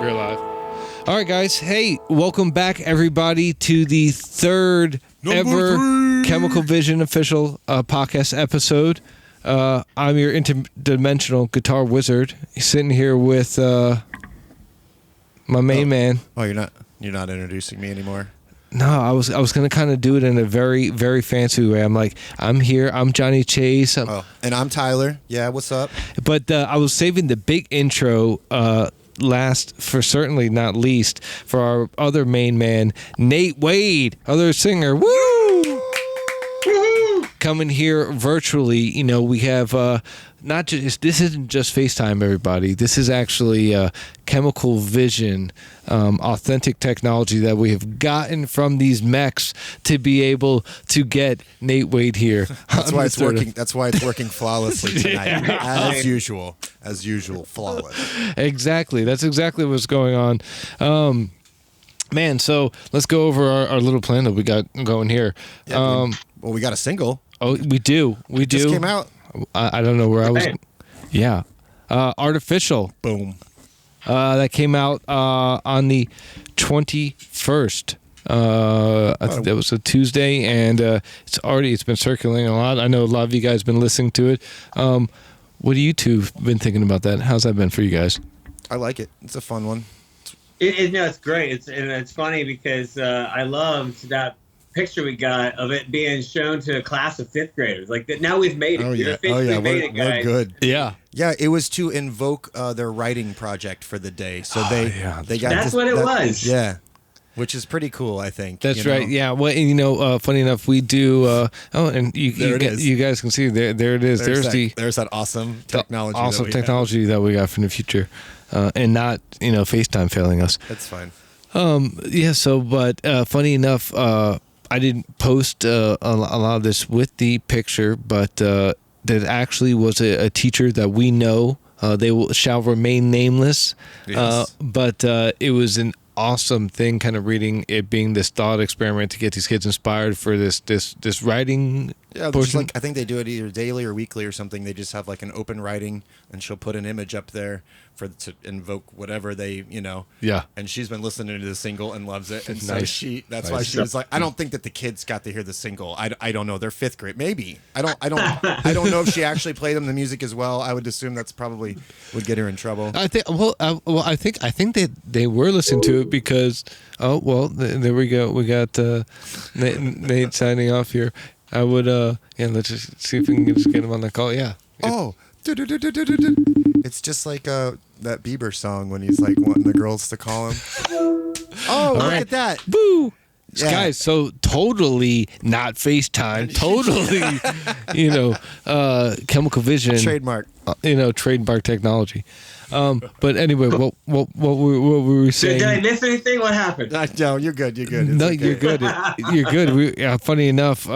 We're live. All right, guys. Hey, welcome back, everybody, to the third ever Chemical Vision official podcast episode. I'm your interdimensional guitar wizard, sitting here with my main man. Oh, you're not introducing me anymore. No, I was gonna kind of do it in a very, very fancy way. I'm like, I'm here. I'm Johnny Chase. And I'm Tyler. Yeah, what's up? But I was saving the big intro last, for certainly not least, for our other main man, Nate Wade, other singer. Woo! Coming here virtually. You know, we have not just, this isn't just FaceTime, everybody. This is actually Chemical Vision, authentic technology that we have gotten from these mechs to be able to get Nate Wade here. That's why it's working. That's why it's working flawlessly tonight, as usual. As usual, flawless. Exactly. That's exactly what's going on. Man, so let's go over our little plan that we got going here. Yeah, well, we got a single. Oh, we do. We do. Just came out. I don't know where I was. Yeah. Artificial. Boom. That came out on the 21st. I think that was a Tuesday, and it's been circulating a lot. I know a lot of you guys have been listening to it. What have you two been thinking about that? How's that been for you guys? I like it. It's a fun one. It's great. It's funny because I loved that picture we got of it being shown to a class of fifth graders. Like that, now we've made it. Oh yeah, we're good. Yeah, yeah. It was to invoke their writing project for the day, so they got. That's what it was. Yeah, which is pretty cool. I think that's right. Yeah. Well, and, funny enough, we do. And you guys can see there it is. There's that awesome technology. Awesome technology that we got from the future, and not FaceTime failing us. That's fine. Yeah. So, but funny enough, I didn't post a lot of this with the picture, but that actually was a teacher that we know. They shall remain nameless. Yes. But it was an awesome thing, kind of reading it, being this thought experiment to get these kids inspired for this writing. Yeah, just like I think they do it either daily or weekly or something. They just have like an open writing, and she'll put an image up there to invoke whatever they Yeah. And she's been listening to the single and loves it, and Nice. so that's why she was like, I don't think that the kids got to hear the single. I don't know. They're fifth grade, maybe. I don't know if she actually played them the music as well. I would assume that's probably would get her in trouble. I think. I think they were listening to it because. Oh well, there we go. We got Nate signing off here. I would, let's just see if we can just get him on the call. Yeah. Oh, it's just like that Bieber song when he's like wanting the girls to call him. Oh, look at that. Boo! Yeah. Guys, so totally not FaceTime. Totally, Chemical Vision. Trademark. Trademark technology. But anyway, what were we saying? Did I miss anything? What happened? No, you're good. You're good. No, okay. You're good. You're good. Funny enough,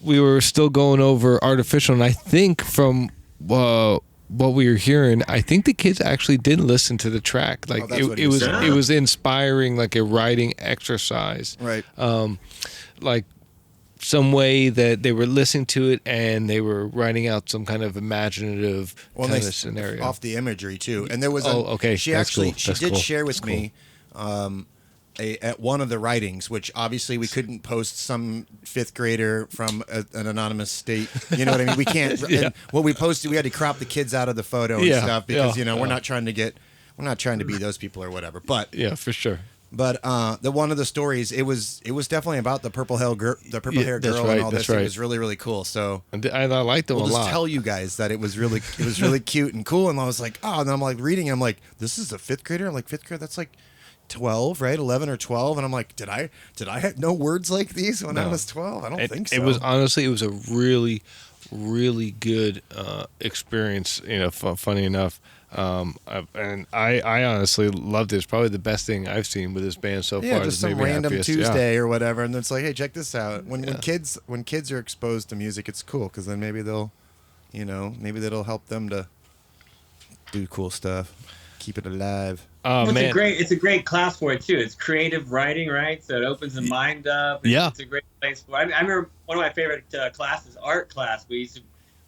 we were still going over artificial, and I think from what we were hearing, I think the kids actually did listen to the track. Like it was inspiring, like a writing exercise, right? Like some way that they were listening to it and they were writing out some kind of imaginative kind of scenario off the imagery too. And there was she did share with me at one of the writings, which obviously we couldn't post some fifth grader from an anonymous state. You know what I mean? We can't. Yeah. What we posted, we had to crop the kids out of the photo and stuff because we're not trying to be those people or whatever. But yeah, for sure. But the one of the stories, it was definitely about the purple hair girl, and all this. Right. It was really, really cool. So and I liked them a lot. We'll just tell you guys that it was really cute and cool. And I was like, oh, and then I'm like reading. I'm like, this is a fifth grader. I'm like, fifth grade. That's like 12, right? 11 or 12. And I'm like, did I have no words like these when I was 12? I don't think so. It was honestly, it was a really, really good experience. Funny enough. And I honestly loved it. It's probably the best thing I've seen with this band so far. Yeah, just some random Tuesday or whatever, and it's like, hey, check this out. When kids are exposed to music, it's cool because then maybe that'll help them to do cool stuff, keep it alive. It's a great class for it too. It's creative writing, right? So it opens the mind up. Yeah, it's a great place for. I remember one of my favorite classes, art class.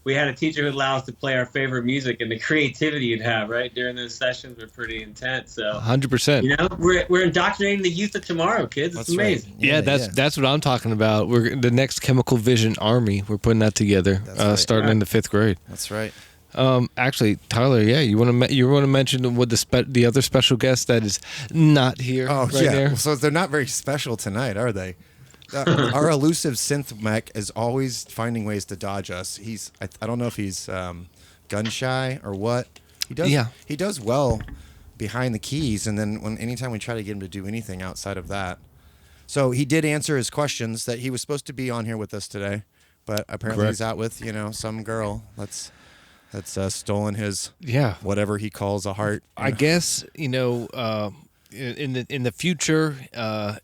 we had a teacher who allowed us to play our favorite music, and the creativity you'd have right during those sessions were pretty intense. So 100%. you know, we're indoctrinating the youth of tomorrow, kids. It's That's right. amazing. Yeah, that's what I'm talking about. We're the next Chemical Vision Army. We're putting that together, right. starting in the 5th grade. That's right. Actually, Tyler, yeah, you want to mention what the other special guest that is not here Oh, right yeah. there? So they're not very special tonight, are they? Our elusive synth mech is always finding ways to dodge us. I don't know if he's gun shy or what. He does well behind the keys, and then anytime we try to get him to do anything outside of that. So he did answer his questions that he was supposed to be on here with us today, but apparently he's out with some girl that's stolen his whatever he calls a heart. I guess in the future,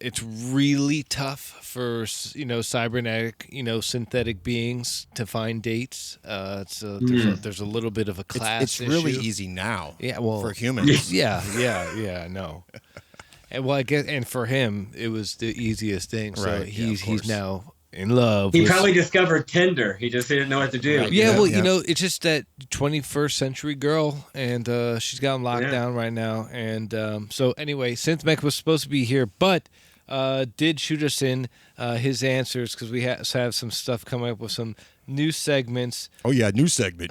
it's really tough for cybernetic synthetic beings to find dates. There's a little bit of a class. It's really issue. easy now. Yeah, well, for humans. Yeah. No, and well, I guess, and for him, it was the easiest thing. So Right, he's now in love. He with- probably discovered Tinder. He just didn't know what to do. Right. Yeah, well, Yeah. it's just that 21st century girl, and she's got him locked down right now. And so anyway, Synth Mech was supposed to be here, but did shoot us in his answers because we have some stuff coming up with some new segments. Oh yeah, new segment.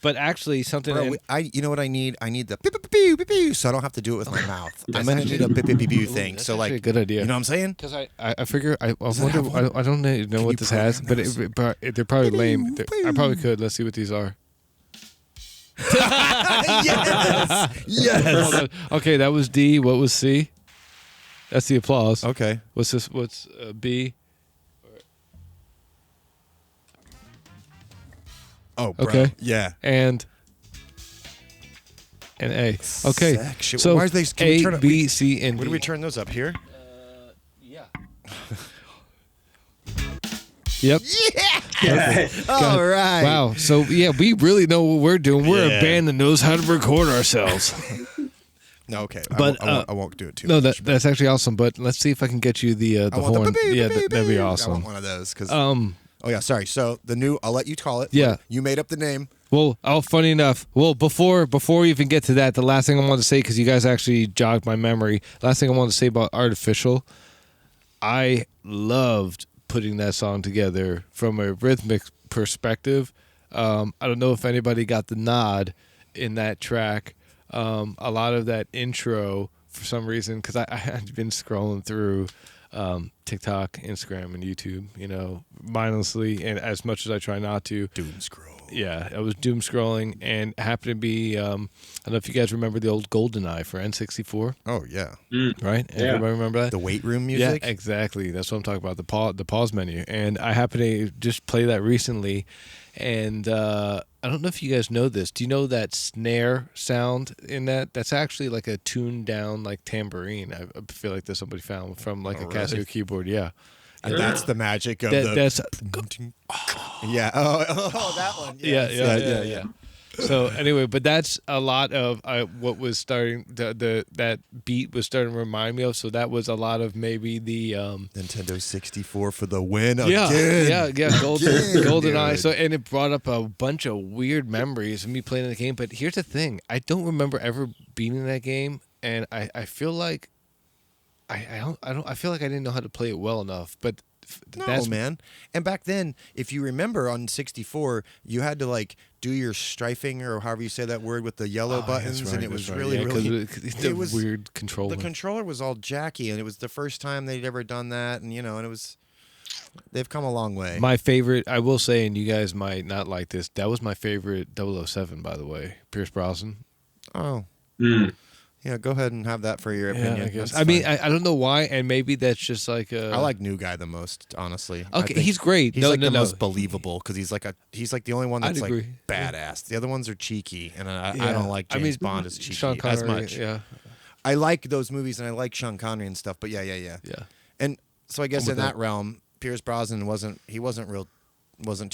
But actually, something. Bro, you know what I need? I need the pew, pew, pew, pew, pew, so I don't have to do it with my mouth. I'm gonna need a pew, pew, pew, pew thing. That's So actually like, a good idea. You know what I'm saying? Because I figure I that wonder have one? I don't know what you this has, but program they're probably lame. I probably could. Let's see what these are. Yes. Hold on. Okay, that was D. What was C? That's the applause. Okay. What's this? What's B? Oh, bro. Okay. Yeah. And A. Okay. Sick shit. So Why are they? Can we turn A, it- B, C, and Where do D. we turn those up here? Yeah. Yep. All right. Wow. So yeah, we really know what we're doing. We're Yeah. a band that knows how to record ourselves. No. Okay. But, I won't do it too No, much. that's actually awesome. But let's see if I can get you the I want horn. the Yeah, that'd be I awesome. want one of those because. Oh yeah. Sorry. So the new. I'll let you call it. Yeah. You made up the name. Well, funny enough. Well, before we even get to that, the last thing I wanted to say, because you guys actually jogged my memory. Last thing I wanted to say about Artificial, I loved putting that song together from a rhythmic perspective. I don't know if anybody got the nod in that track. A lot of that intro, for some reason, because I had been scrolling through TikTok, Instagram, and YouTube, mindlessly, and as much as I try not to. Doom scroll. Yeah, I was doom scrolling, and it happened to be. I don't know if you guys remember the old GoldenEye for N64, Oh yeah. right? Yeah. Everybody remember that? The weight room music. Yeah, exactly. That's what I'm talking about. The pause menu, and I happened to just play that recently, and I don't know if you guys know this. Do you know that snare sound in that? That's actually like a tuned down like tambourine. I feel like that somebody found from like a Casio really? keyboard. Yeah. And that's the magic of That's Yeah. Oh, that one. yeah. So anyway, but that's a lot of what was starting that beat was starting to remind me of. So that was a lot of maybe the Nintendo 64 for the win yeah, again. GoldenEye. dude. So and it brought up a bunch of weird memories of me playing the game. But here's the thing: I don't remember ever beating that game, and I feel like I feel like I didn't know how to play it well enough. But No, that's man. And back then, if you remember on 64, you had to like do your strifing or however you say that word with the yellow buttons, and it was really it was weird control. The controller was all jacky, and it was the first time they'd ever done that, and and it was. They've come a long way. My favorite, I will say, and you guys might not like this. That was my favorite 007, by the way, Pierce Brosnan. Oh. Mm. Yeah, go ahead and have that for your opinion. Yeah, I guess. That's I mean, fine. I don't know why, and maybe that's just like a. I like New Guy the most, honestly. I Okay, think he's great. He's No, like no, the no. most believable because he's like the only one I'd that's like agree. badass. The other ones are cheeky, and I Yeah. don't like I James mean, Bond as cheeky Sean Connery, as much. Yeah, I like those movies, and I like Sean Connery and stuff. But yeah. yeah. And so I guess I'm in with that that. realm, Pierce Brosnan wasn't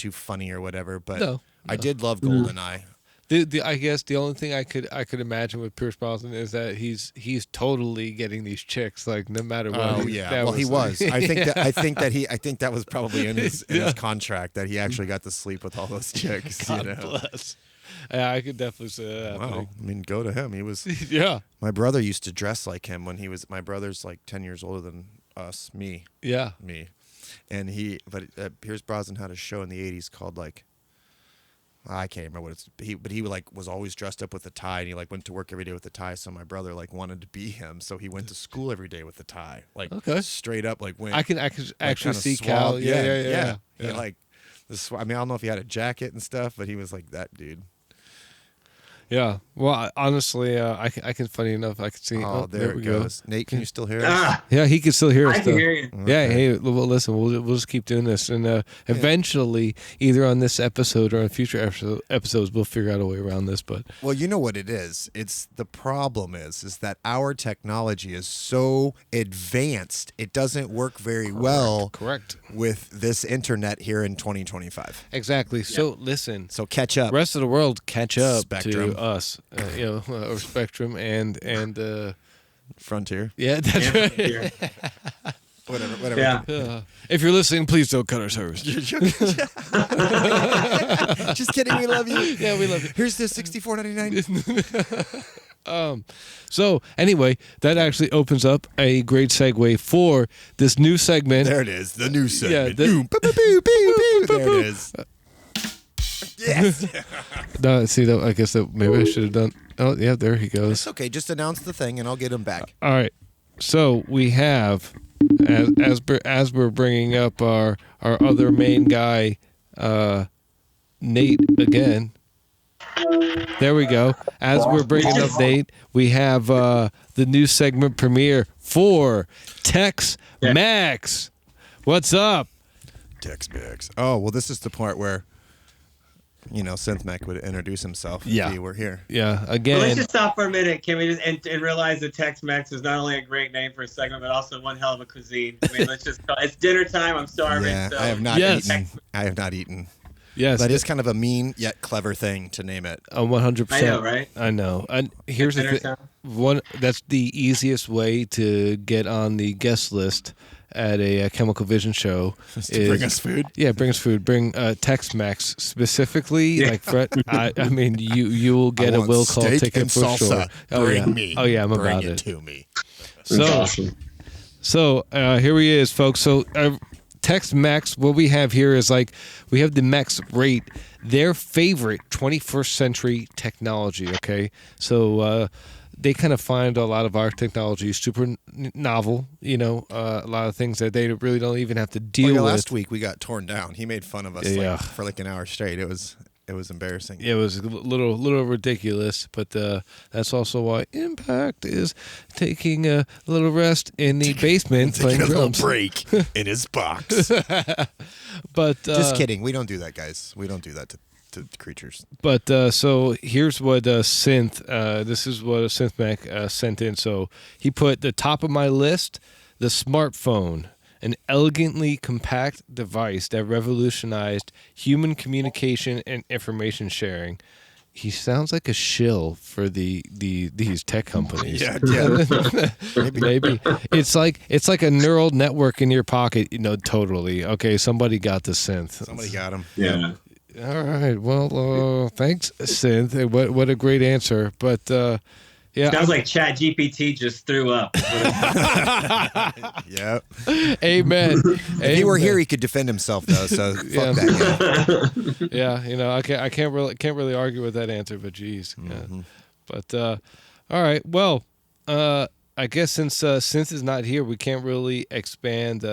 too funny or whatever. But No, I no. did love GoldenEye. I guess the only thing I could imagine with Pierce Brosnan is that he's totally getting these chicks, like, no matter what. Oh yeah, well he was. I think that was probably in his contract that he actually got to sleep with all those chicks. God bless. Yeah, I could definitely say that. Wow, I mean, go to him. He was. Yeah. My brother used to dress like him when he was. My brother's like 10 years older than us. Me. Yeah. Me. And Pierce Brosnan had a show in the 80s called like, I can't remember what it's. But he like was always dressed up with a tie, and he like went to work every day with a tie. So my brother like wanted to be him, so he went to school every day with a tie, like straight up like went. I can actually see Cal. Yeah. He like this. I mean, I don't know if he had a jacket and stuff, but he was like that dude. Yeah. Well, honestly, I can. Funny enough, I can see. Oh, there it goes. Nate, can you still hear us? Ah, Yeah, he can still hear us. I can hear you. Yeah. Hey, well, listen. We'll just keep doing this, and eventually, either on this episode or on future episodes, we'll figure out a way around this. But well, you know what it is. It's the problem is that our technology is so advanced. It doesn't work very well. Correct. With this internet here in 2025. Exactly. So listen. So catch up. Rest of the world, catch up Spectrum. to us. Or Spectrum and Frontier. Yeah, that's right. Yeah. Whatever. Yeah. If you're listening, please don't cut our service. Just kidding. We love you. Yeah, we love you. Here's the $64.99. So anyway, that actually opens up a great segue for this new segment. There it is. The new segment. Yeah, There it is. Yes. No, see, though, I guess that maybe I should have done. Oh, yeah, there he goes. It's okay. Just announce the thing, and I'll get him back. All right. So we have, as we're bringing up our other main guy, Nate again. There we go. As we're bringing up Nate, we have the new segment premiere for Tex Max. What's up? Tex Max. Oh, well, this is the part where, Synth Mac would introduce himself if he were here. Yeah, again. Well, let's just stop for a minute. Can we just and realize that Tex-Mex is not only a great name for a segment, but also one hell of a cuisine. I mean, it's dinner time. I'm starving. Yeah, so I have not eaten. I have not eaten. Yes. That is kind of a mean yet clever thing to name it. 100%. I know, right? I know. And here's the Dinner thing. time. That's the easiest way to get on the guest list at a Chemical Vision show. To bring us food? Yeah, bring us food. Bring Tex-Mex specifically. Yeah. Like, Fred, I mean, you will get a will call ticket and for salsa. sure. Bring me. Oh yeah, I'm Bring about it to me. So here he is, folks. So Tex-Mex, what we have here is we have the mechs rate their favorite 21st century technology. Okay, so they kind of find a lot of our technology super novel. A lot of things that they really don't even have to deal with. Last week we got torn down. He made fun of us for an hour straight. It was embarrassing. It was a little ridiculous, but that's also why Impact is taking a little rest in the basement playing a drums. little break in his box. But just kidding. We don't do that, guys. We don't do that to creatures. But so here's what Synth. This is what Synth Mac sent in. So he put the top of my list, the smartphone. An elegantly compact device that revolutionized human communication and information sharing. He sounds like a shill for these tech companies. Yeah. Maybe it's like a neural network in your pocket. Totally. Okay, somebody got the synth. Somebody got him. Yeah. All right. Well, thanks, Synth. What a great answer. But yeah, sounds like Chat GPT just threw up. Yep. Amen. If he were here, he could defend himself though. So fuck that. Yeah, I can't really argue with that answer. But geez, Mm-hmm. But all right. Well, I guess since is not here, we can't really expand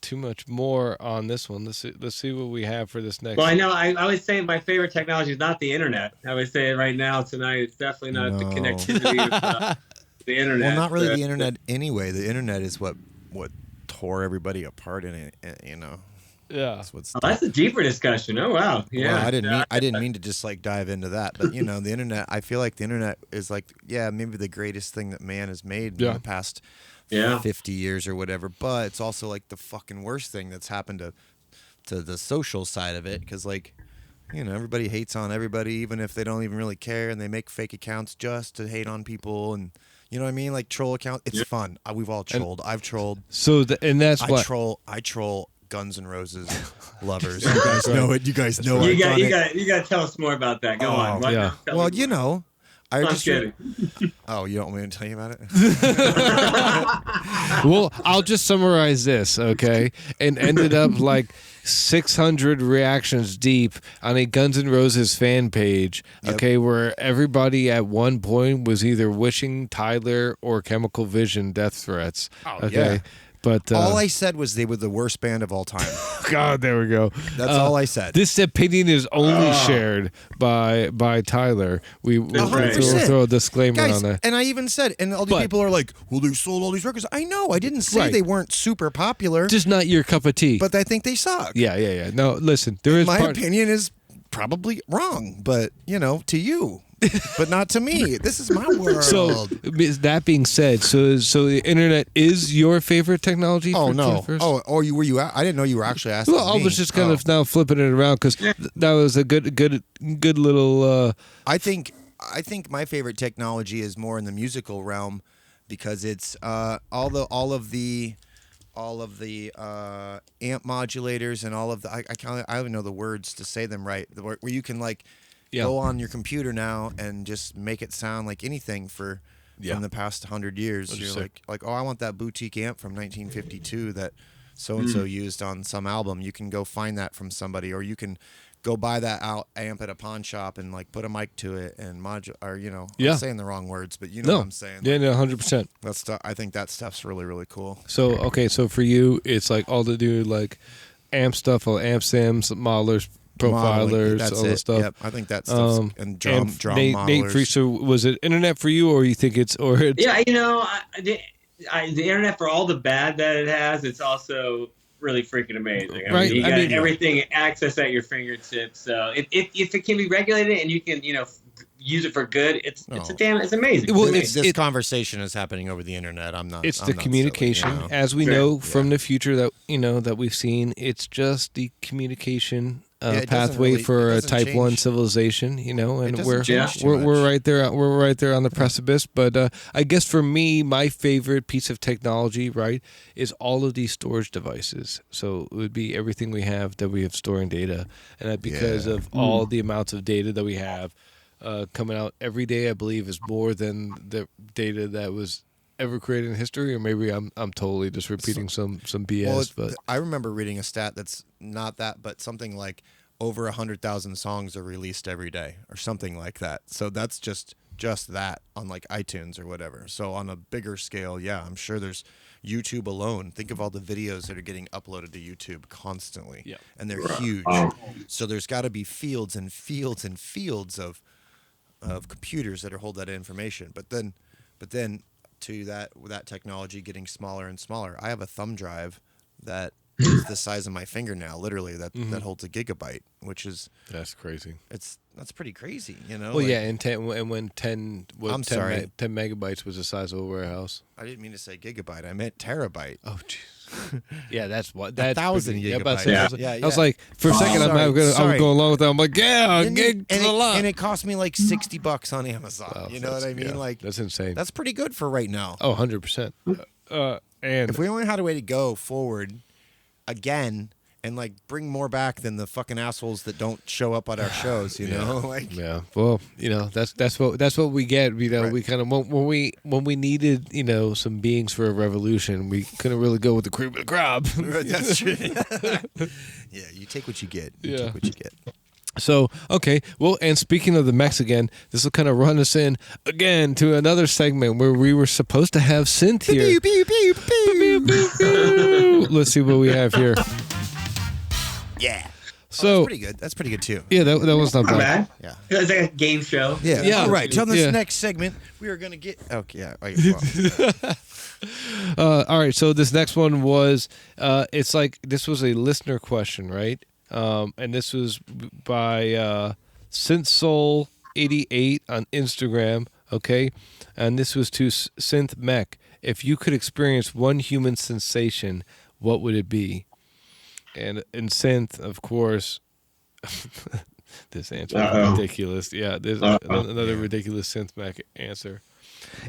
too much more on this one. Let's see what we have for this next. Well, I know. I would say my favorite technology is not the internet. I would say right now tonight, it's definitely not the connectivity with the internet. Well, not really the internet anyway. The internet is what tore everybody apart in it. Yeah. That's a deeper discussion. Oh wow. Yeah. Well, I didn't mean to just dive into that, but the internet. I feel like the internet is maybe the greatest thing that man has made in the past 50 years or whatever, but it's also the fucking worst thing that's happened to the social side of it, because everybody hates on everybody, even if they don't even really care, and they make fake accounts just to hate on people, and you know what I mean, like troll account. It's fun. We've all trolled. I've trolled. So and that's I what troll Guns N' Roses lovers. You guys know it. You guys know it. You got to tell us more about that. Go on. Yeah. Well, I I'm just. kidding. Oh, you don't want me to tell you about it? Well, I'll just summarize this, okay? And ended up like 600 reactions deep on a Guns N' Roses fan page, okay, where everybody at one point was either wishing Tyler or Chemical Vision death threats. Okay. yeah. But All I said was they were the worst band of all time. God, there we go. That's all I said. This opinion is only shared by Tyler. We throw a disclaimer Guys, on that. and I even said, and all these people are like, well, they sold all these records. I know. I didn't say Right. they weren't super popular, Just not your cup of tea. but I think they suck. Yeah. No, listen. There is My part. opinion is probably wrong, but, to you. But not to me. This is my world. So that being said, so the internet is your favorite technology? Oh for no! first? Oh, were you? I didn't know you were actually asking. Well, I me. was just kind of now flipping it around because that was a good little. I think my favorite technology is more in the musical realm because it's all of the amp modulators and all of the I don't even know the words to say them right. Where you can go on your computer now and just make it sound like anything from the past 100 years. You're like, oh, I want that boutique amp from 1952 that so and so used on some album. You can go find that from somebody, or you can go buy that amp at a pawn shop and put a mic to it and I'm saying the wrong words, but you know what I'm saying. Yeah, no, 100%. That's stuff. I think that stuff's really, really cool. So so for you, it's like all to do amp stuff, all amp sims, modelers, profilers, That's all the stuff. Yep, I think that stuff and drum Nate modelers. Freezer, was it internet for you, or you think it's Yeah, the internet, for all the bad that it has, it's also really freaking amazing. I Right. mean, you got everything access at your fingertips. So if it can be regulated and you can use it for good, it's amazing. Well, this conversation is happening over the internet. I'm not. It's I'm the not communication, silly, as we know from the future that we've seen. It's just the communication it doesn't pathway really- for it a doesn't Type change. 1 civilization. And doesn't we're change too we're much. right there. We're right there on the precipice. But I guess for me, my favorite piece of technology, right, is all of these storage devices. So it would be everything we have storing data, and that because of all the amounts of data that we have. Coming out every day, I believe, is more than the data that was ever created in history. Or maybe I'm totally just repeating some BS. But I remember reading a stat that's not that, but something like over 100,000 songs are released every day, or something like that. So that's just that on iTunes or whatever. So on a bigger scale, I'm sure there's YouTube alone. Think of all the videos that are getting uploaded to YouTube constantly, and they're huge. So there's got to be fields and fields and fields of computers that hold that information. But then to that technology getting smaller and smaller. I have a thumb drive that is the size of my fingernail, literally, that holds a gigabyte, which is that's crazy. That's pretty crazy, Well, and when 10 megabytes was the size of a warehouse. I didn't mean to say gigabyte. I meant terabyte. Oh, jeez. Yeah, that's what. That's 1,000 gigabytes. I was like, for a second, I was going along with that. I'm like, gig to the lot. And it cost me $60 on Amazon. Wow, you know what I mean? That's insane. That's pretty good for right now. Oh, 100%. And if we only had a way to go forward again and bring more back than the fucking assholes that don't show up at our shows, you know? Well, that's what we get. Right. We kind of when we needed some beings for a revolution, we couldn't really go with the cream of the crop. That's true. Yeah, you take what you get. You take what you get. So, okay, well, and speaking of the mechs again, this will kind of run us in again to another segment where we were supposed to have Synth here. Let's see what we have here. Yeah. So that's pretty good. That's pretty good too. Yeah, that was not Not bad. bad. Yeah. It's like a game show. Yeah. All right. So on this Yeah. next segment, we are going to get. Okay. Yeah. All right, so this next one was, it's this was a listener question, right? And this was by SynthSoul88 on Instagram, okay? And this was to Synth Mech. If you could experience one human sensation, what would it be? And in Synth, of course, This answer is Uh-oh. ridiculous. Yeah, there's Uh-oh. another ridiculous synth Mac answer.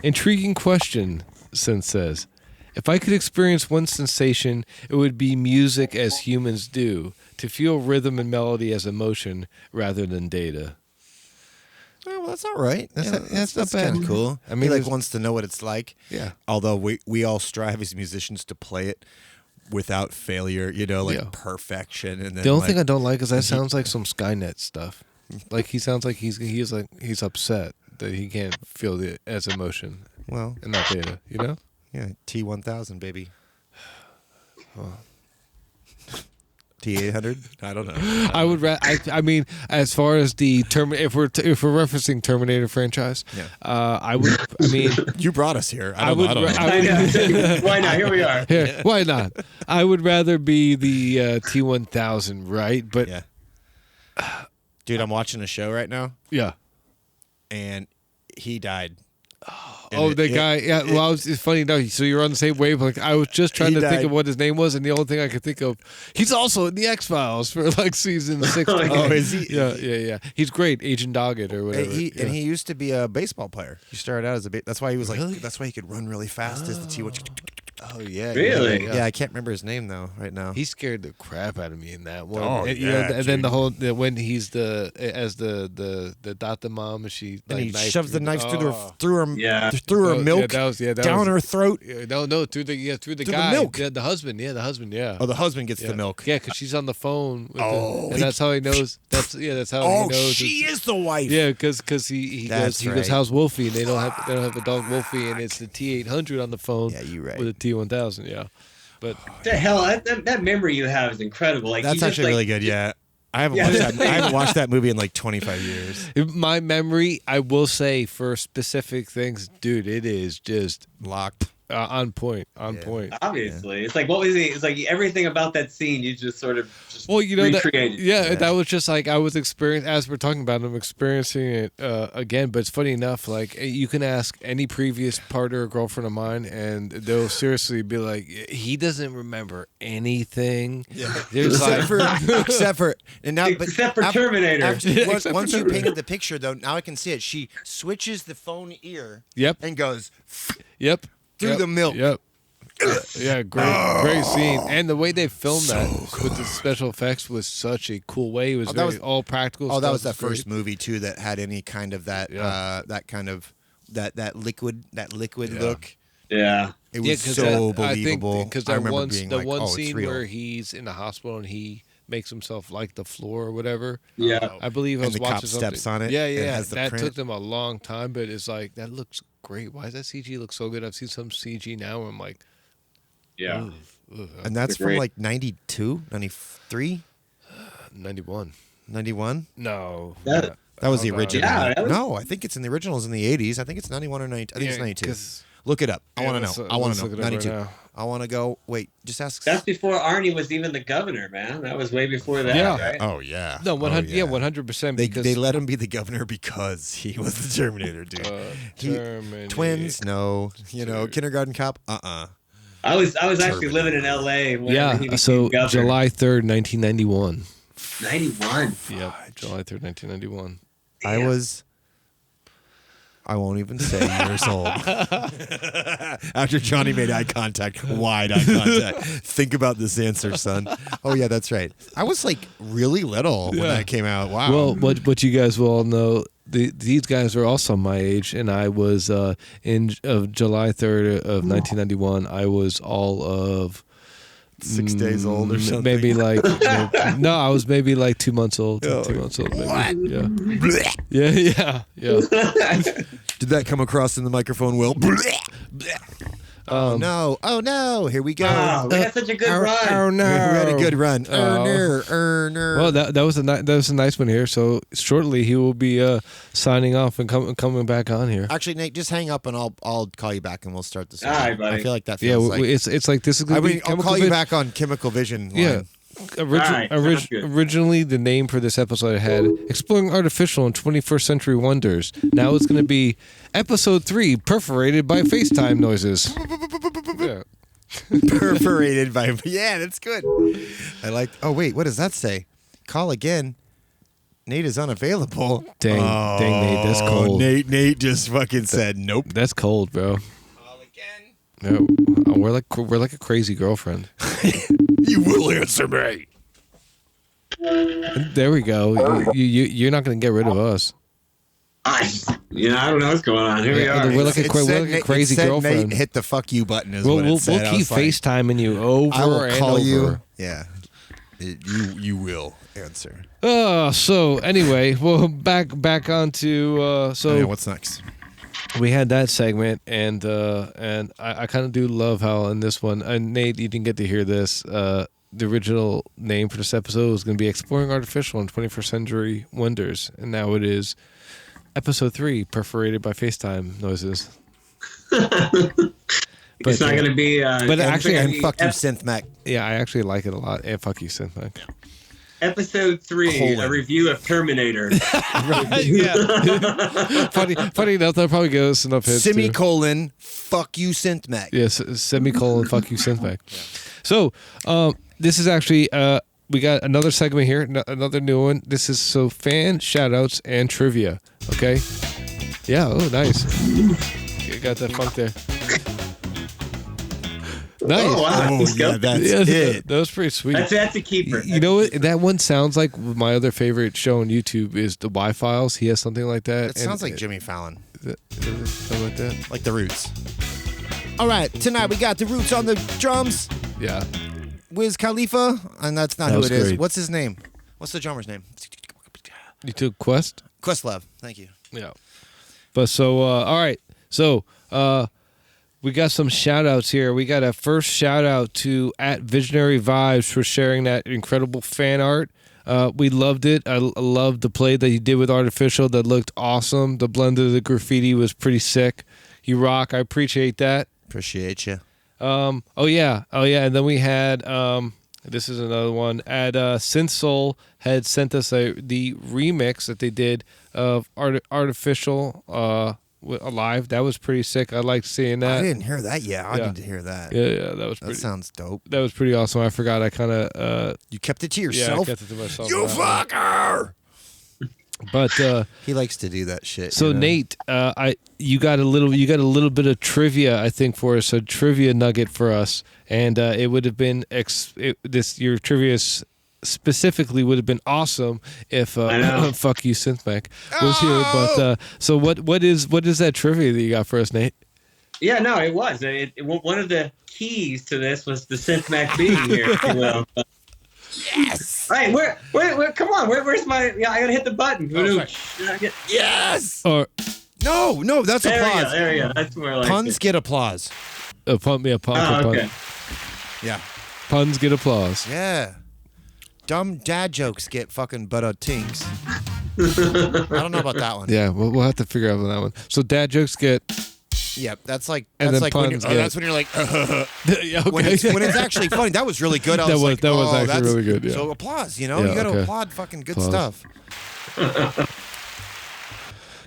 Intriguing question, Synth says. If I could experience one sensation, it would be music as humans do, to feel rhythm and melody as emotion rather than data. Oh, well, that's all right. That's not bad. kind of cool. I mean, he like there's- wants to know what it's like. Yeah. Although we all strive as musicians to play it without failure, like Yeah. perfection. And then The only thing I don't like is that sounds like some Skynet stuff. Like he sounds like he's upset that he can't feel it as emotion well, and not data. You know? yeah, T1000 baby. T800. I don't know. I would. I mean, as far as the if we're referencing Terminator franchise, Yeah. I would. I mean, You brought us here. I would. I don't know. I know. Why not? Here we are. Here, why not? I would rather be the T1000, right? But Yeah. Dude, I'm watching a show right now, yeah. and he died. And Oh, it- the it- guy. Yeah. it- Well, it's funny. No, so you're on the same wavelength. I was just trying He to think died. of what his name was, and the only thing I could think of, he's also in the X Files for like season 6. Oh, yeah. Oh, is he? Yeah. He's great, Agent Doggett or whatever. And he used to be a baseball player. He started out as a that's why he was Really? like that's why he could run really fast as the T1. Oh yeah. Really? Yeah, I can't remember his name though right now. He scared the crap out of me in that one. Oh, and, yeah, and then dude. when he's the Data mom and she and like, he knifed shoves the her- knife oh. through her Yeah. through her Oh, milk yeah, that down was- her throat. Yeah, no, through the Through the guy, milk. the husband, yeah. Oh, the husband gets Yeah. the milk. Yeah, because she's on the phone. With Oh, and he- that's how he knows. That's how Oh, he knows. she it's- is the wife. Yeah, because he That's goes right. how's Wolfie, and they don't have a dog Wolfie, and it's the T800 on the phone. Yeah, you're right. With a T1000. Yeah, but The hell, that memory you have is incredible. Like That's you just, actually like, really good. Yeah, I haven't Yeah. watched that. I haven't watched that movie in like 25 years. my memory, I will say for specific things, dude, it is just Locked. on point. Yeah. Obviously, it's like what was it? It's like everything about that scene. You just sort of just Well, that, recreated. yeah, that was just like I was experiencing as we're talking about. I'm experiencing it again. But it's funny enough, like you can ask any previous partner or girlfriend of mine, and they'll seriously be like, "He doesn't remember anything." Yeah. There's Except for and now, but Except for after- Terminator. after- Yeah, once except for once you Terminator. painted the picture, though, now I can see it. She switches the phone ear. Yep. And goes Yep. Through Yep. the milk. Yep. Yeah, great scene, and the way they filmed that with the special effects was such a cool way. It was that very was- all practical. Oh, that stuff was that great. first movie too that had any kind of that Yeah. that kind of that liquid Yeah. look. Yeah. It was 'cause so that- believable. Because I that remember one, being the like, one "Oh, it's scene real." where he's in the hospital and he makes himself like the floor or whatever. Yeah. I believe I And was the cop watching something. steps on it, Yeah, and it yeah. has the That print. took them a long time, but it's like that looks great. Why does that CG look so good? I've seen some CG now, and I'm like, Yeah. ugh, And that's from Great. like 92, 93, 91. 91. No, That- That was the Hold on. original. Yeah, that was- No, I think it's in the originals in the 80s. I think it's 91 or 90. I think it's Yeah, 92. 'cause- Look it up. I Yeah, want let's- to know. I want let's to know. look it up right 92. now. I want to go. Wait, just ask. That's before Arnie was even the governor, man. That was way before that, Yeah. right? Oh yeah. No, 100. Oh, Yeah, 100%. They Because let him be the governor because he was the Terminator, dude. He- Terminator. Twins, no. Kindergarten Cop, I was actually living in L.A. when he Yeah. became So governor. July 3rd, 1991. 91. Yep. July 3rd, 1991. I was. I won't even say years old. After Johnny made eye contact, wide eye contact. Think about this answer, son. Oh yeah, that's right. I was like really little when Yeah. that came out. Wow. Well, what you guys will all know, these guys are also my age, and I was in July 3rd of 1991. I was all of 6 days old or something. maybe like no, I was maybe like 2 months old. Oh, 2 months old. Maybe. what? Yeah. Blech. Yeah. Did that come across in the microphone, Will? Oh no! Here we go. Wow, we had such a good run. Oh no! We had a good run. Oh. Well, that was a nice one here. So shortly he will be signing off and coming back on here. Actually, Nate, just hang up and I'll call you back and we'll start this. All right, buddy. I feel like that Yeah, feels like. it's like this is I gonna be. mean, I'll Chemical call you Vision. back on Chemical Vision. Yeah. line. Alright, sounds good. Originally, the name for this episode I had Exploring Artificial and 21st Century Wonders. Now it's going to be Episode 3 Perforated by FaceTime Noises. Yeah. Perforated by. Yeah, that's good. I like. Oh wait, what does that say? Call again. Nate is unavailable. Dang, Nate, that's cold. Nate just fucking said nope. That's cold, bro. Call again. No, we're like a crazy girlfriend. You will answer me. There we go. You're not gonna get rid of us. I don't know what's going on. Here we are. We're like a crazy girlfriend. Nate hit the fuck you button. We'll keep FaceTiming you over I will and call over. you. Yeah, you will answer. So anyway, well, back onto What's next? we had that segment, and I kind of do love how in this one, Nate, you didn't get to hear this. The original name for this episode was going to be Exploring Artificial and 21st Century Wonders, and now it is Episode 3, Perforated by FaceTime Noises. It's not going to be. But actually, fuck you, Synth Mac. Yeah, I actually like it a lot. And fuck you, Synth Mac. Episode 3, a review of Terminator. Yeah. funny enough, that probably goes enough hits. Semicolon, fuck you, Synth Mac. Yes, semicolon, fuck you, Synth Mac. So, this is actually, we got another segment here, another new one. This is fan shout outs and trivia. Okay? Yeah, oh, nice. You got that funk there. Nice. Oh, wow. That's it. That was pretty sweet. That's a keeper. You know what? That one sounds like my other favorite show on YouTube is the Y-Files. He has something like that. It sounds like Jimmy Fallon. Something like that. Like the Roots. All right, tonight we got the Roots on the drums. Yeah. Wiz Khalifa, and that's not who it is. Great. What's his name? What's the drummer's name? You took Quest? Questlove. Thank you. Yeah. But so, all right. So, we got some shout outs here. We got a first shout out to @Visionary Vibes for sharing that incredible fan art. We loved it. I loved the play that he did with Artificial. That looked awesome. The blend of the graffiti was pretty sick. You rock. I appreciate that. Appreciate you. Oh yeah. And then we had this is another one. Synth Soul had sent us the remix that they did of Artificial Alive. That was pretty sick. I liked seeing that. I didn't hear that yet. I need to hear that. Yeah, that was pretty. That sounds dope. That was pretty awesome. I forgot. I kind of you kept it to yourself. Yeah, I kept it to myself. You fucker. But he likes to do that shit. So Nate, you got a little bit of trivia, I think, for us. A trivia nugget for us, and it would have been your trivia specifically would have been awesome if fuck you, Synthmac was here. But so what is that trivia that you got for us, Nate? Yeah, no, it was. One of the keys to this was the Synthmac being here, if you will. Yes. Hey, where? Come on. Where's my? Yeah, I gotta hit the button. Yes. Or no, that's applause. There you go. That's more like puns get applause. Pun. Okay. Yeah. Puns get applause. Yeah. Dumb dad jokes get fucking tings. I don't know about that one. Yeah, we'll have to figure out on that one. So dad jokes get. Yep, that's like puns that's when you're like, yeah, okay. when it's actually funny. That was really good. That was actually really good. Yeah. So applause, you know, you got to applaud fucking good stuff.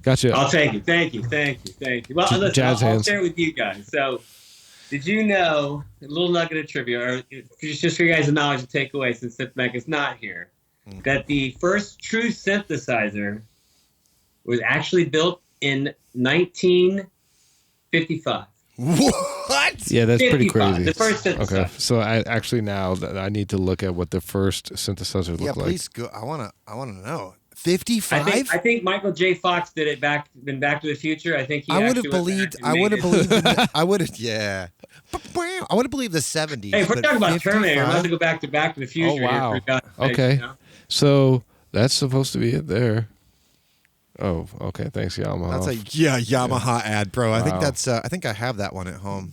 Gotcha. I'll take it. Thank you. Well, listen, I'll share it with you guys. So, did you know a little nugget of trivia, or just for you guys' knowledge to take away since Synthmac is not here, that the first true synthesizer was actually built in 1955. What? Yeah, that's pretty crazy. The first synthesizer. Okay, so I need to look at what the first synthesizer looked like. Yeah, please go. I wanna know. 55. I think Michael J. Fox did it in Back to the Future. I think I would have believed. I would have believed the 70s. Hey, if we're talking about Terminator, I'm about to go back to the Future. Oh wow. Here Okay. You know? So that's supposed to be it there. Oh, okay. Thanks, Yamaha. That's a Yamaha ad, bro. I think that's. I think I have that one at home.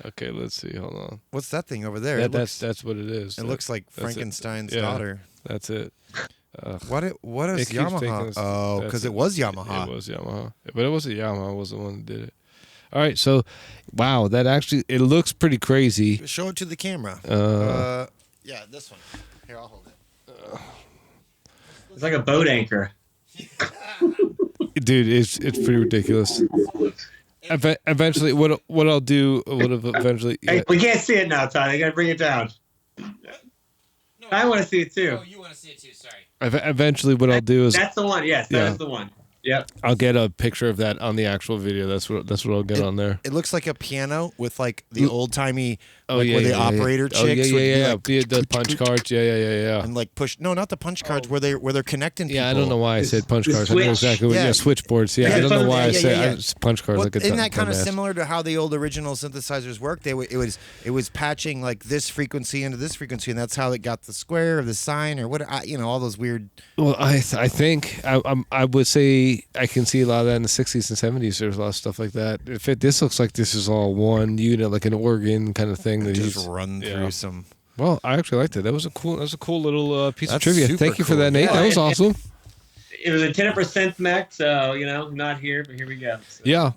Okay, let's see. Hold on. What's that thing over there? That's what it is. It looks like Frankenstein's daughter. That's it. What is Yamaha? Oh, because it was Yamaha. It was Yamaha, but it wasn't Yamaha. It was the one that did it. All right, so wow, that actually it looks pretty crazy. Show it to the camera. Yeah, this one. Here, I'll hold it. It's like a boat anchor. Dude, it's pretty ridiculous. Eventually, what I'll do would have eventually. Hey, we can't see it now, Todd. I gotta bring it down. I want to see it too. Oh, you want to see it too? Sorry. Eventually, what I'll do is that's the one. Yes, that is the one. Yep. I'll get a picture of that on the actual video. That's what I'll get on there. It looks like a piano with like the old timey, where the operator chicks the punch cards, and like push. No, not the punch cards where they're connecting. People. Yeah, I don't know why I said punch cards. I know exactly what. Yeah, switchboards. Yeah, I don't know why I said punch cards. Well, like a isn't that kind of similar to how the old original synthesizers worked? It was patching like this frequency into this frequency, and that's how it got the square or the sine or what all those weird. Well, I think I would say I can see a lot of that in the 60s and 70s. There's a lot of stuff like that. This looks like this is all one unit, like an organ kind of thing that just run through some. Well, I actually liked it. That was a cool little piece of trivia. Thank you for that, Nate. That was awesome. It was a 10% mech, so not here, but here we go. So. Yeah.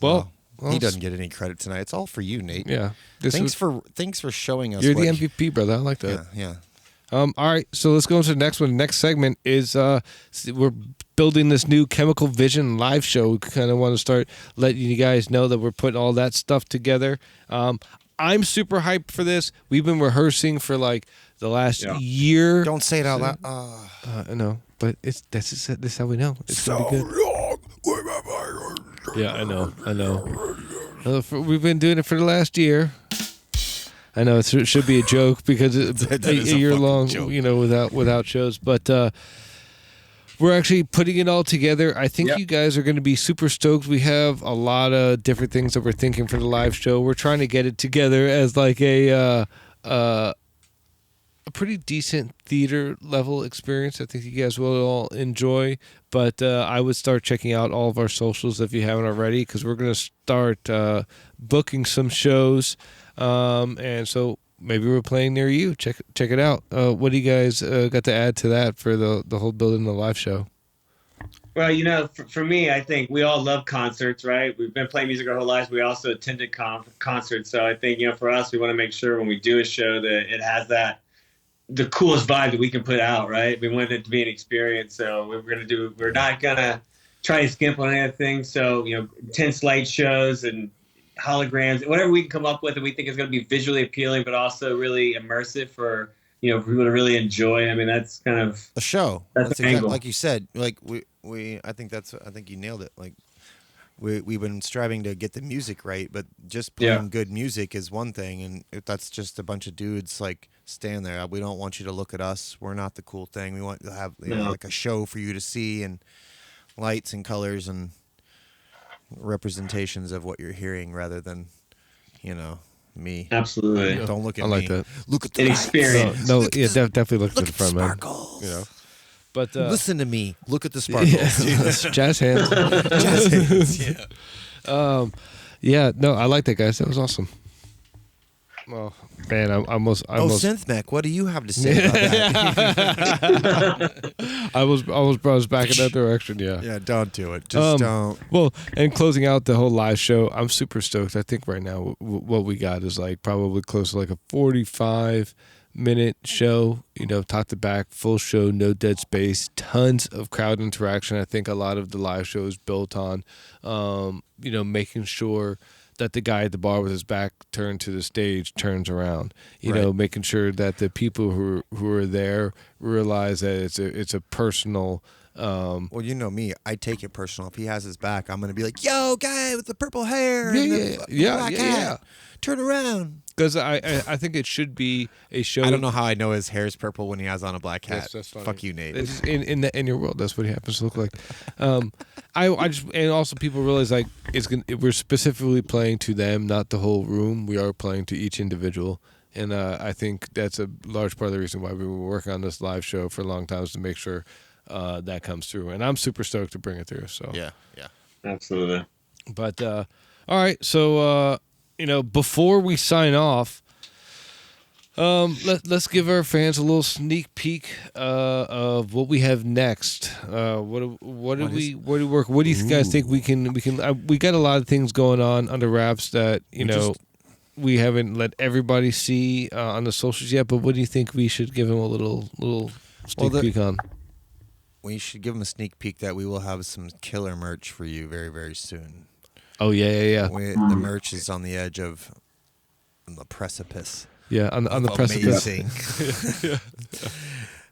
Well, he doesn't get any credit tonight. It's all for you, Nate. Yeah. Thanks for showing us. You're the MVP, brother. I like that. Yeah. All right, so let's go into the next one. The next segment is we're building this new Chemical Vision live show. We kind of want to start letting you guys know that we're putting all that stuff together. I'm super hyped for this. We've been rehearsing for like the last year. Don't say it out loud. I know, but this is how we know. It's so gonna be good. Long. Yeah, I know. We've been doing it for the last year. I know it should be a joke because it's a year long, joke. Without shows. But we're actually putting it all together. I think you guys are going to be super stoked. We have a lot of different things that we're thinking for the live show. We're trying to get it together as like a pretty decent theater level experience. I think you guys will all enjoy. But I would start checking out all of our socials if you haven't already, because we're going to start booking some shows. And so maybe we're playing near you. Check it out. What do you guys got to add to that for the whole building the live show? Well, for me, I think we all love concerts, right? We've been playing music our whole lives. We also attended concerts. So I think, for us, we want to make sure when we do a show that it has the coolest vibe that we can put out, right? We want it to be an experience. So we're not going to try to skimp on anything. So, 10 light shows and holograms, whatever we can come up with that we think is going to be visually appealing, but also really immersive for people to really enjoy. I mean, that's kind of a show. That's the angle. Like you said. Like I think you nailed it. Like we've been striving to get the music right, but just playing good music is one thing, and if that's just a bunch of dudes like stand there. We don't want you to look at us. We're not the cool thing. We want to have like a show for you to see and lights and colors and representations of what you're hearing rather than me. Absolutely. Don't look at me. I like that. Look at the experience. Definitely look at the front, man. Sparkles. But listen to me. Look at the sparkles. Jazz hands. Jazz hands. Yeah. No, I like that, guys. That was awesome. Oh man, I almost. SynthMech, what do you have to say about that? I was back in that direction. Yeah. Yeah, don't do it. Just don't. Well, and closing out the whole live show, I'm super stoked. I think right now what we got is like probably close to like a 45-minute show. Top to back, full show, no dead space, tons of crowd interaction. I think a lot of the live show is built on, making sure that the guy at the bar with his back turned to the stage turns around, making sure that the people who are there realize that it's a personal. Well, me, I take it personal. If he has his back, I'm going to be like, "Yo, guy with the purple hair, black hat, turn around." Because I think it should be a show. I don't know how I know his hair's purple when he has on a black hat. That's fuck you, Nate. It's in your world, that's what he happens to look like. I just, and also people realize like we're specifically playing to them, not the whole room. We are playing to each individual, and I think that's a large part of the reason why we were working on this live show for a long time, is to make sure that comes through. And I'm super stoked to bring it through. So yeah, absolutely. But all right, so. Before we sign off, let's give our fans a little sneak peek of what we have next. What do you guys think we can? We got a lot of things going on under wraps that we haven't let everybody see on the socials yet. But what do you think we should give them a little sneak peek on? We should give them a sneak peek that we will have some killer merch for you very, very soon. Oh yeah. The merch is on the edge of the precipice. Yeah, on the precipice.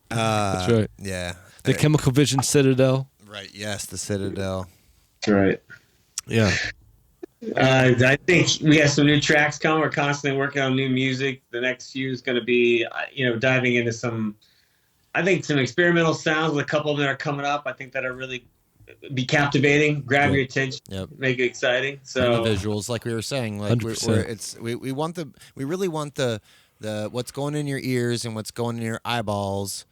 That's right. Yeah. The Chemical Vision Citadel. Right. Yes, the Citadel. That's right. Yeah. I think we have some new tracks coming. We're constantly working on new music. The next few is going to be, diving into some experimental sounds with a couple of them that are coming up. I think that are really be captivating, grab your attention, make it exciting. So and the visuals, like we were saying, like we really want the what's going in your ears and what's going in your eyeballs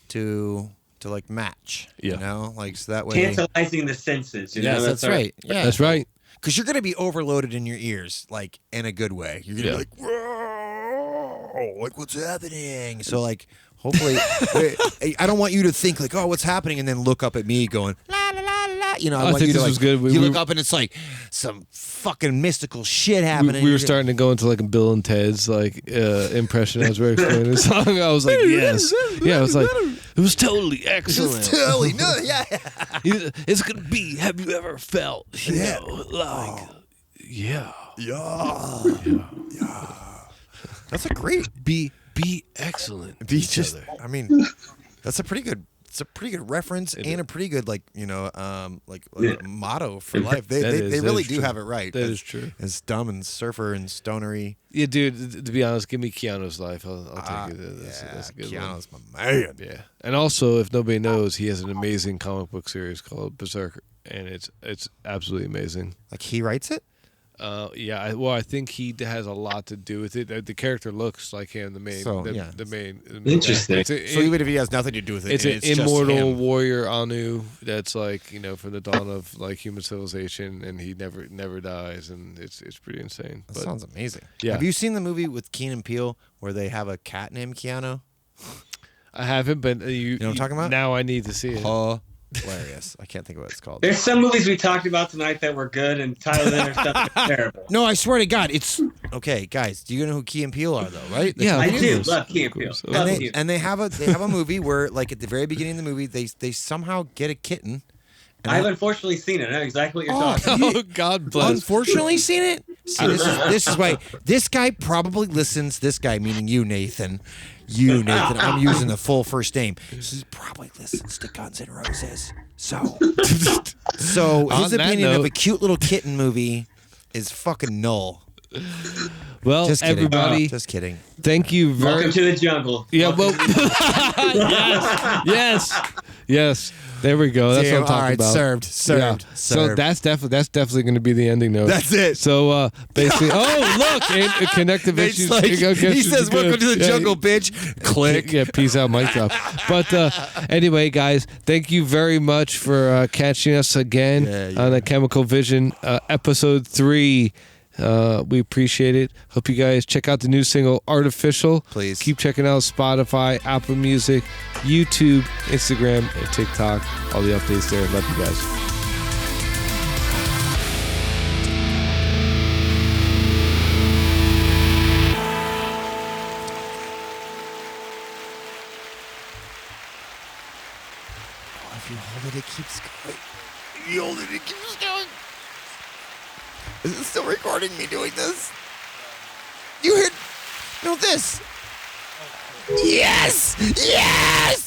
to like match. You know, like so that way tantalizing the senses. That's right. Yeah, that's right. Because you're gonna be overloaded in your ears, like in a good way. You're gonna be like, whoa, like what's happening? So like. Hopefully, I don't want you to think like, oh, what's happening, and then look up at me going, la la la la. I want you to like, good. You look up and it's like some fucking mystical shit happening. We were starting to go into like a Bill and Ted's like impression as we were explaining the song. I was like, yes, I was like, it was totally excellent. It's totally It's gonna be. Have you ever felt? Yeah. That's a great Be excellent. Be just. I mean, that's a pretty good. It's a pretty good reference and a pretty good motto for life. They really do have it right. That is true. It's dumb and surfer and stonery. Yeah, dude. To be honest, give me Keanu's life. I'll take it. That's a good Keanu's one. my man. Yeah, and also if nobody knows, he has an amazing comic book series called Berserker, and it's absolutely amazing. Like he writes it. I think he has a lot to do with it. The character looks like him, the main. Interesting. So even if he has nothing to do with it, it's an immortal warrior Anu that's like from the dawn of like human civilization, and he never dies, and it's pretty insane. That sounds amazing. Yeah. Have you seen the movie with Key and Peele where they have a cat named Keanu? I haven't, but you know what I'm talking about? Now I need to see it. Hilarious. I can't think of what it's called. There's some movies we talked about tonight that were good, and Tyler Leonard stuff is terrible. No, I swear to God, it's okay, guys. Do you know who Key and Peele are, though? Right? I do. Love Key and Peele. And they have a movie where, like, at the very beginning of the movie, they somehow get a kitten. I've unfortunately seen it. I know exactly what you're talking about. Oh, God bless. Unfortunately seen it? See, this is why this guy probably listens. This guy, meaning you, Nathan. You, Nathan. I'm using the full first name. He probably listens to Guns N' Roses. So his opinion of a cute little kitten movie is fucking null. Well, just kidding. Everybody, just kidding. Thank you very much. Welcome to the jungle. Yeah, well, yes. There we go. That's what I'm talking about. Served. Yeah. So that's definitely going to be the ending note. That's it. So basically, look, connective issues. Like, he says, "Welcome to the jungle, bitch." Click. Yeah, peace out, mic drop. But anyway, guys, thank you very much for catching us again on the Chemical Vision episode 3. We appreciate it. Hope you guys check out the new single Artificial. Please keep checking out Spotify, Apple Music, YouTube, Instagram, and TikTok. All the updates there. Love you guys. If you hold it, it keeps going. If you hold it keeps going. Is it still recording me doing this? You heard? No, this. Yes! Yes!